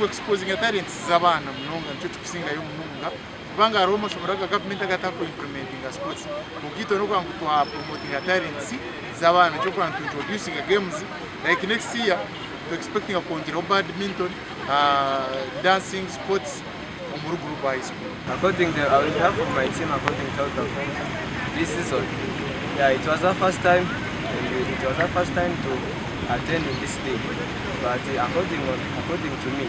exposing a talent z'abana munonga nicyo tukusinga yo munonga banga Roma shoboraga government agatako implementing sports mugito no kwangu to promoting talents z'abana cyo kwangu introducing games like next year to expecting a continue badminton dancing sports on group high school. According to our behalf of my team, according to our performance this season, yeah, it was our first time to attend in this league, but according to me,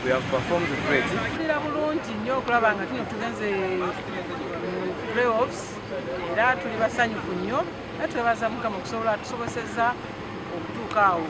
we have performed great. Playoffs era tuli basanyufu nnyo twebaza Mukama okusobola tusobosezza okutuuka awo